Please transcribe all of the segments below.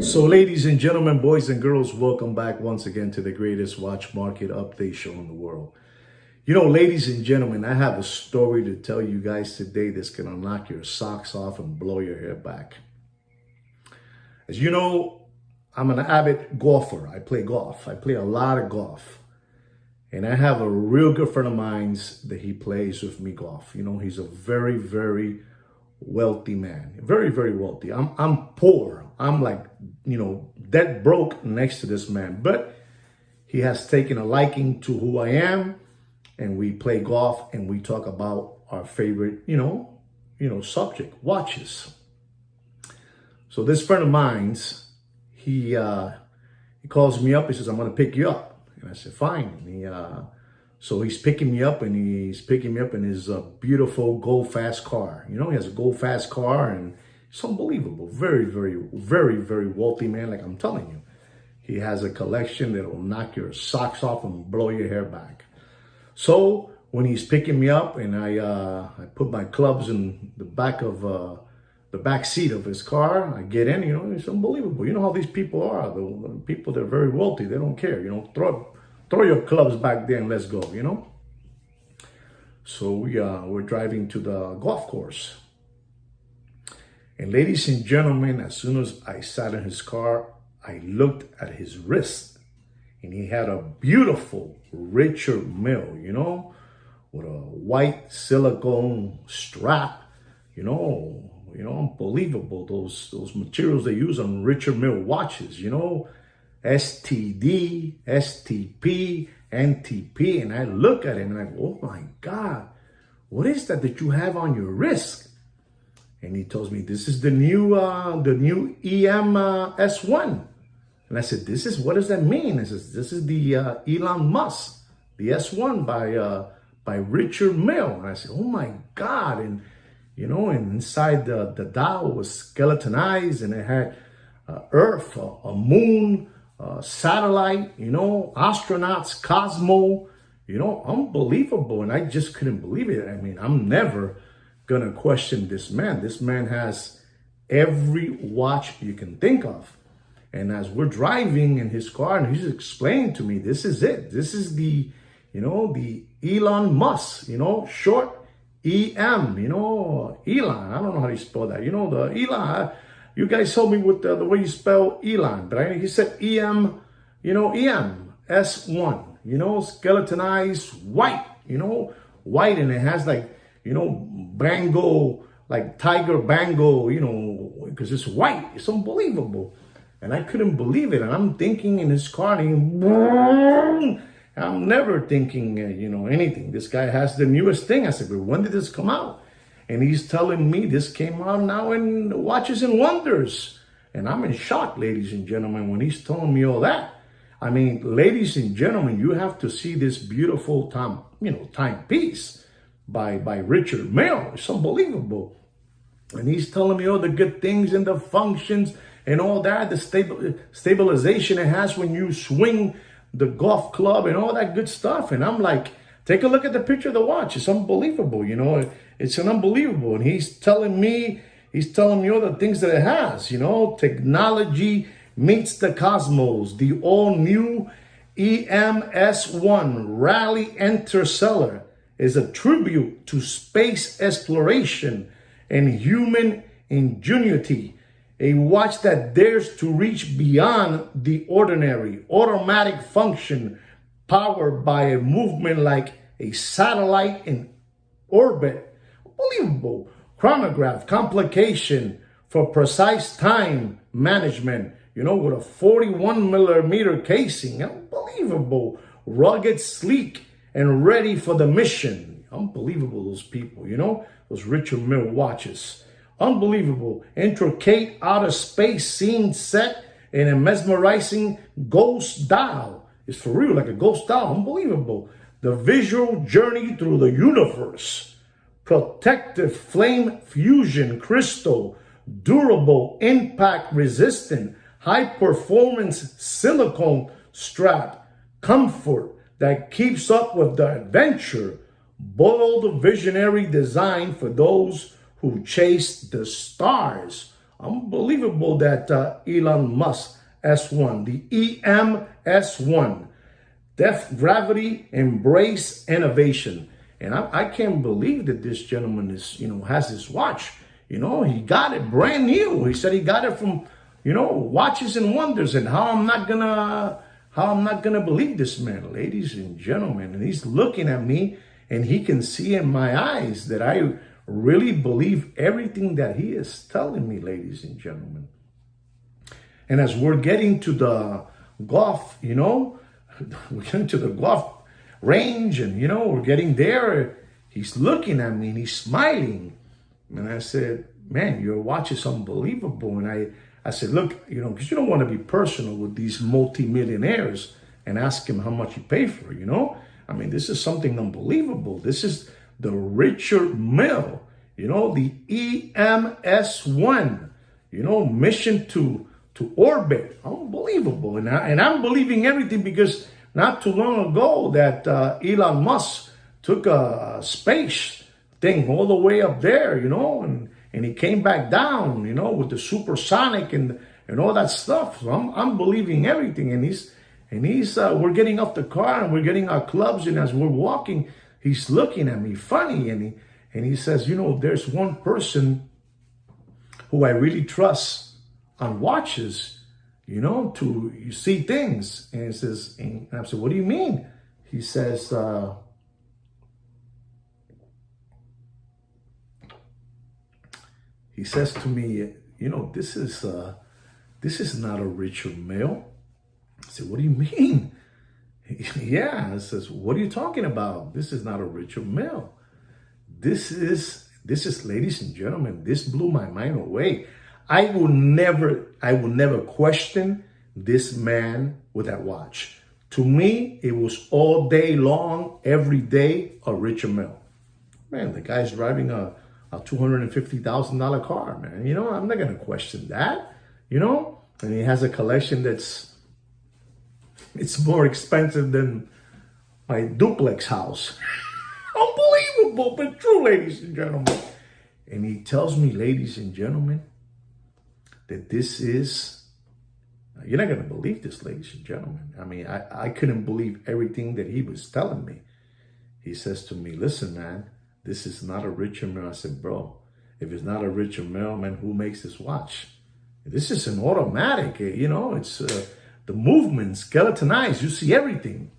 So ladies and gentlemen, boys and girls, welcome back once again to the greatest watch market update show in the world. You know, ladies and gentlemen, I have a story to tell you guys today that's going to knock your socks off and blow your hair back. As you know, I'm an avid golfer. I play golf. I play a lot of golf. And I have a real good friend of mine that he plays with me golf. You know, he's a very, very wealthy man. Very, very wealthy. I'm poor. I'm like, you know, dead broke next to this man. But he has taken a liking to who I am. And we play golf and we talk about our favorite, you know, subject, watches. So this friend of mine's, he calls me up. He says, I'm going to pick you up. And I said, fine. And so he's picking me up, and he's picking me up in his beautiful Go Fast car. You know, he has a Go Fast car, and it's unbelievable. Very, very, very, very wealthy man, like I'm telling you. He has a collection that will knock your socks off and blow your hair back. So when he's picking me up, and I put my clubs in the back of the back seat of his car, I get in. You know, it's unbelievable. You know how these people are. The people that are very wealthy, they don't care. You know, throw your clubs back there and let's go. You know. So we're driving to the golf course, and ladies and gentlemen, as soon as I sat in his car, I looked at his wrist. And he had a beautiful Richard Mille, you know, with a white silicone strap, you know, unbelievable. Those materials they use on Richard Mille watches, you know, STD, STP, NTP. And I look at him and I go, oh my God, what is that you have on your wrist? And he tells me, this is the new EM-S1. And I said, what does that mean? He says, this is the Elon Musk, the S1 by Richard Mille. And I said, oh my God. And, you know, and inside the dial was skeletonized, and it had Earth, a moon, satellite, you know, astronauts, Cosmo, you know, unbelievable. And I just couldn't believe it. I mean, I'm never going to question this man. This man has every watch you can think of. And as we're driving in his car, and he's explaining to me, this is it. This is the, you know, the Elon Musk, you know, short EM, you know, Elon. I don't know how you spell that. You know, the Elon, you guys told me with the way you spell Elon, but he said EM, you know, EM, S1, you know, skeletonized white, you know, white. And it has like, you know, bango, like tiger bango, you know, because it's white. It's unbelievable. And I couldn't believe it. And I'm thinking in his car, and I'm never thinking, you know, anything. This guy has the newest thing. I said, but when did this come out? And he's telling me this came out now in Watches and Wonders. And I'm in shock, ladies and gentlemen, when he's telling me all that. I mean, ladies and gentlemen, you have to see this beautiful timepiece by Richard Mille. It's unbelievable. And he's telling me all the good things and the functions and all that, the stabilization it has when you swing the golf club and all that good stuff. And I'm like, take a look at the picture of the watch. It's unbelievable, you know. It's an unbelievable. And he's telling me all the things that it has, you know. Technology meets the cosmos. The all-new EM-S1 Rally Interstellar is a tribute to space exploration and human ingenuity. A watch that dares to reach beyond the ordinary, automatic function powered by a movement like a satellite in orbit. Unbelievable. Chronograph complication for precise time management, you know, with a 41 millimeter casing. Unbelievable. Rugged, sleek, and ready for the mission. Unbelievable, those people, you know, those Richard Mille watches. Unbelievable. Intricate outer space scene set in a mesmerizing ghost dial. It's for real, like a ghost dial. Unbelievable. The visual journey through the universe. Protective flame fusion crystal. Durable, impact resistant, high performance silicone strap. Comfort that keeps up with the adventure. Bold visionary design for those who chase the stars. Unbelievable that Elon Musk S1, the EM-S1, Depth, Gravity, Embrace, Innovation. And I can't believe that this gentleman is, has this watch. He got it brand new. He said he got it from, Watches and Wonders. And how I'm not gonna believe this man, ladies and gentlemen. And he's looking at me, and he can see in my eyes that I really believe everything that he is telling me, ladies and gentlemen. And as we're getting to the golf, we're getting to the golf range, and we're getting there, he's looking at me and he's smiling. And I said, man, your watch is unbelievable. And I said, look, because you don't want to be personal with these multimillionaires and ask him how much you pay for it, I mean, this is something unbelievable. This is the Richard Mille, the EM-S1, mission to orbit. Unbelievable. And I'm believing everything, because not too long ago that Elon Musk took a space thing all the way up there, and he came back down, with the supersonic and all that stuff. So I'm believing everything. And he's we're getting off the car and we're getting our clubs, and as we're walking, he's looking at me funny, and he says, there's one person who I really trust on watches, to see things. And he says, and I said, what do you mean? He says, to me, this is not a Richard Mille. I said, what do you mean? Yeah, I says, what are you talking about? This is not a Richard Mille. This is, ladies and gentlemen, this blew my mind away. I will never question this man with that watch. To me, it was all day long, every day, a Richard Mille. Man, the guy's driving a $250,000 car, man. I'm not going to question that, And he has a collection it's more expensive than my duplex house. Unbelievable, but true, ladies and gentlemen. And he tells me, ladies and gentlemen, that this is, you're not going to believe this, ladies and gentlemen. I mean, I couldn't believe everything that he was telling me. He says to me, listen, man, this is not a Richard Mille. I said, bro, if it's not a Richard Mille, man, who makes this watch? This is an automatic, it's the movement, skeletonized. You see everything.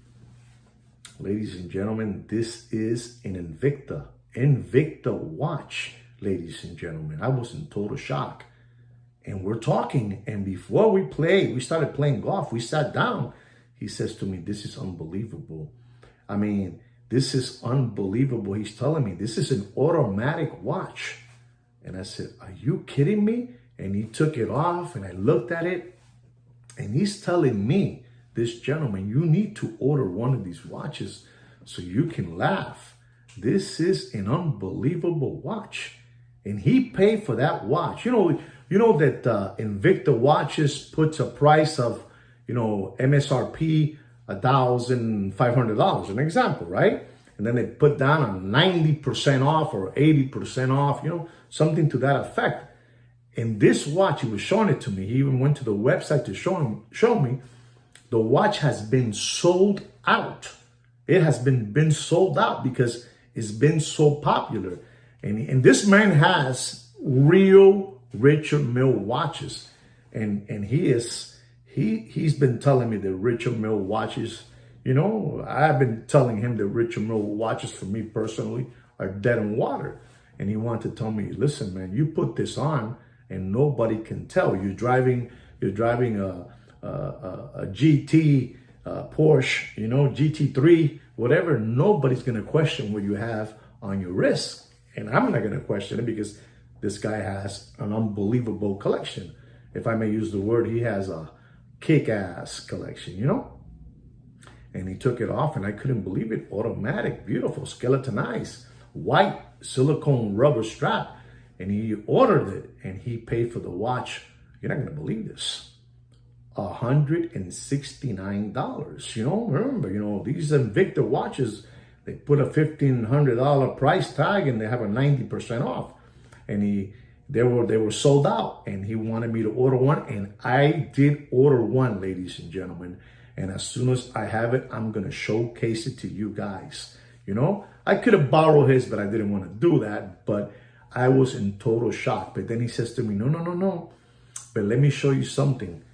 Ladies and gentlemen, this is an Invicta watch, ladies and gentlemen. I was in total shock. And we're talking, and before we started playing golf, we sat down. He says to me, this is unbelievable. I mean, this is unbelievable. He's telling me this is an automatic watch. And I said, are you kidding me? And he took it off, and I looked at it, and he's telling me, this gentleman, you need to order one of these watches so you can laugh. This is an unbelievable watch. And he paid for that watch. You know that Invicta watches puts a price of, MSRP $1,500, an example, right? And then they put down a 90% off or 80% off, something to that effect. And this watch, he was showing it to me. He even went to the website to show me. The watch has been sold out. It has been sold out because it's been so popular. And this man has real Richard Mille watches. And he's been telling me that Richard Mille watches, I've been telling him that Richard Mille watches, for me personally, are dead in water. And he wanted to tell me, listen, man, you put this on and nobody can tell. You're driving a GT Porsche, GT3, whatever. Nobody's going to question what you have on your wrist. And I'm not going to question it because this guy has an unbelievable collection. If I may use the word, he has a kick-ass collection, And he took it off and I couldn't believe it. Automatic, beautiful, skeletonized, white silicone rubber strap. And he ordered it and he paid for the watch. You're not going to believe this. $169. Remember, these Invicta watches, they put a $1,500 price tag and they have a 90% off. And they were sold out, and he wanted me to order one, and I did order one, ladies and gentlemen. And as soon as I have it, I'm gonna showcase it to you guys. You know, I could have borrowed his, but I didn't want to do that. But I was in total shock. But then he says to me, no, no, no, no. But let me show you something.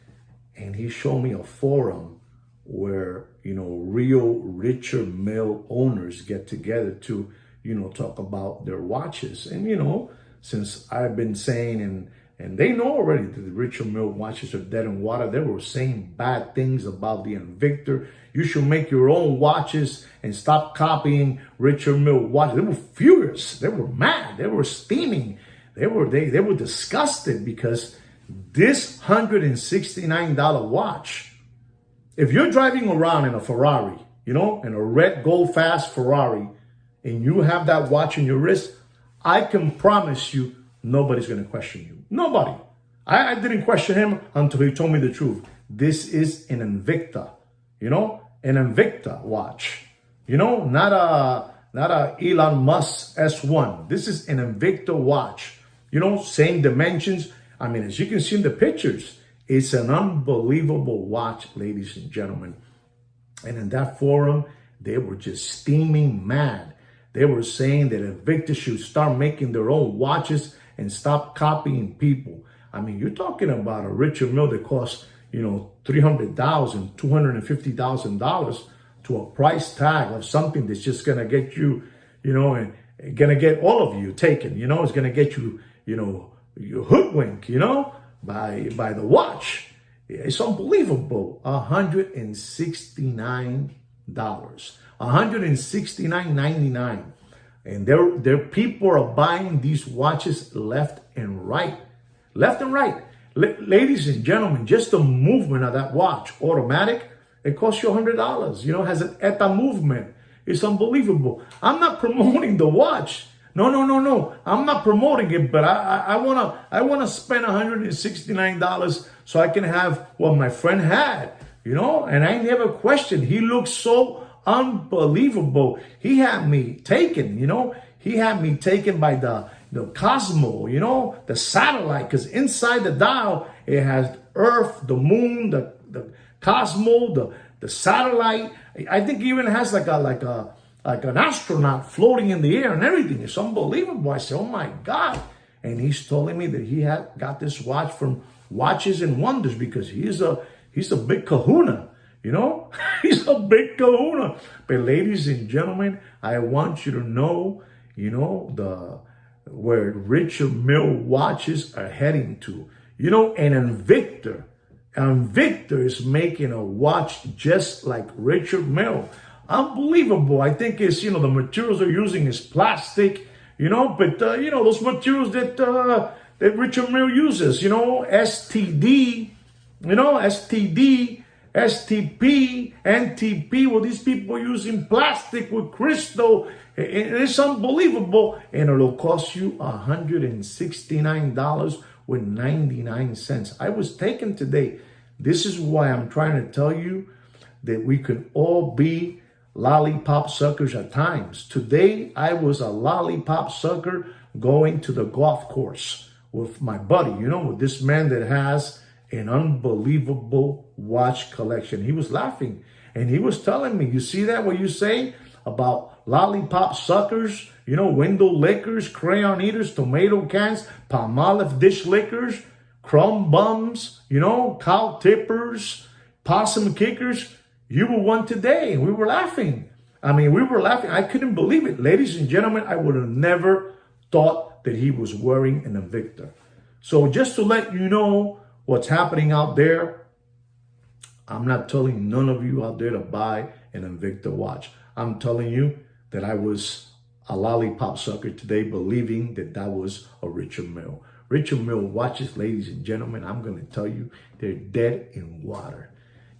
And he showed me a forum where, you know, real Richard Mille owners get together to, you know, talk about their watches. And, you know, since I've been saying, and they know already that the Richard Mille watches are dead in water. They were saying bad things about the Invictor. You should make your own watches and stop copying Richard Mille watches. They were furious. They were mad. They were steaming. They were disgusted because this $169 watch, if you're driving around in a Ferrari, you know, in a red gold fast Ferrari, and you have that watch in your wrist, I can promise you nobody's going to question you. Nobody. I didn't question him until he told me the truth. This is an Invicta, you know, an Invicta watch, you know, not a Elon Musk S1. This is an Invicta watch, you know, same dimensions. I mean, as you can see in the pictures, it's an unbelievable watch, ladies and gentlemen. And in that forum, they were just steaming mad. They were saying that Invicta should start making their own watches and stop copying people. I mean, you're talking about a Richard Mille that costs, you know, $300,000, $250,000 to a price tag of something that's just going to get you, you know, and going to get all of you taken, you know, it's going to get you, you know, you hoodwink, you know, by the watch. It's unbelievable. $169. $169.99. And there people are buying these watches left and right. Left and right. Ladies and gentlemen, just the movement of that watch, automatic, it costs you $100. You know, it has an ETA movement. It's unbelievable. I'm not promoting the watch. No. I'm not promoting it, but I wanna spend $169 so I can have what my friend had, you know, and I never questioned. He looked so unbelievable. He had me taken, you know. He had me taken by the Cosmo, you know, the satellite, because inside the dial, it has Earth, the moon, the Cosmo, the satellite. I think it even has like an astronaut floating in the air and everything. It's unbelievable. I said, oh my God. And he's telling me that he had got this watch from Watches and Wonders because he's a big kahuna, you know? He's a big kahuna. But ladies and gentlemen, I want you to know, you know, where Richard Mille watches are heading to. You know, an Invictor is making a watch just like Richard Mille. Unbelievable. I think it's, you know, the materials they're using is plastic, you know, but, you know, those materials that Richard Mille uses, you know, STD, you know, STD, STP, NTP, well, these people are using plastic with crystal. It's unbelievable. And it'll cost you $169.99. I was taken today. This is why I'm trying to tell you that we can all be lollipop suckers at times. Today, I was a lollipop sucker going to the golf course with my buddy, you know, with this man that has an unbelievable watch collection. He was laughing and he was telling me, you see that, what you say about lollipop suckers, you know, window lickers, crayon eaters, tomato cans, Palmolive dish lickers, crumb bums, you know, cow tippers, possum kickers. You were one today, and we were laughing. I mean, we were laughing. I couldn't believe it. Ladies and gentlemen, I would have never thought that he was wearing an Invicta. So just to let you know what's happening out there, I'm not telling none of you out there to buy an Invicta watch. I'm telling you that I was a lollipop sucker today, believing that that was a Richard Mille. Richard Mille watches, ladies and gentlemen, I'm going to tell you, they're dead in water.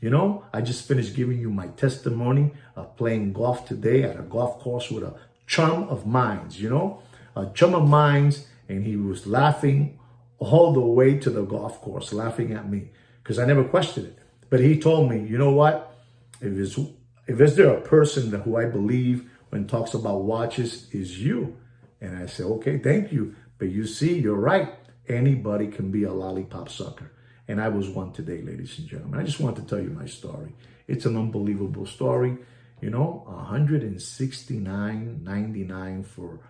You know, I just finished giving you my testimony of playing golf today at a golf course with a chum of mine, you know, a chum of mine, and he was laughing all the way to the golf course, laughing at me because I never questioned it. But he told me, you know what, if is there a person that who I believe when talks about watches is you. And I said, okay, thank you. But you see, you're right. anybody can be a lollipop sucker. And I was one today, ladies and gentlemen. I just wanted to tell you my story. It's an unbelievable story. You know, $169.99 for,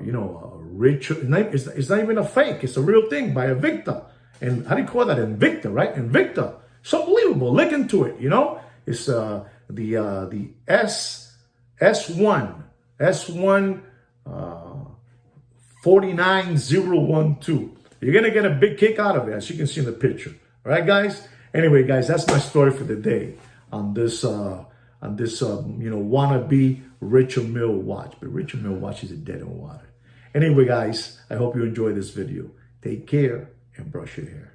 you know, a rich, it's not even a fake. It's a real thing by a Victor. And how do you call that? Invicta, right? Invicta. It's unbelievable. Look into it, you know. It's the S1 49012. You're going to get a big kick out of it, as you can see in the picture. All right, guys? Anyway, guys, that's my story for the day on this, you know, wannabe Richard Mille watch. But Richard Mille watch is dead in water. Anyway, guys, I hope you enjoyed this video. Take care and brush your hair.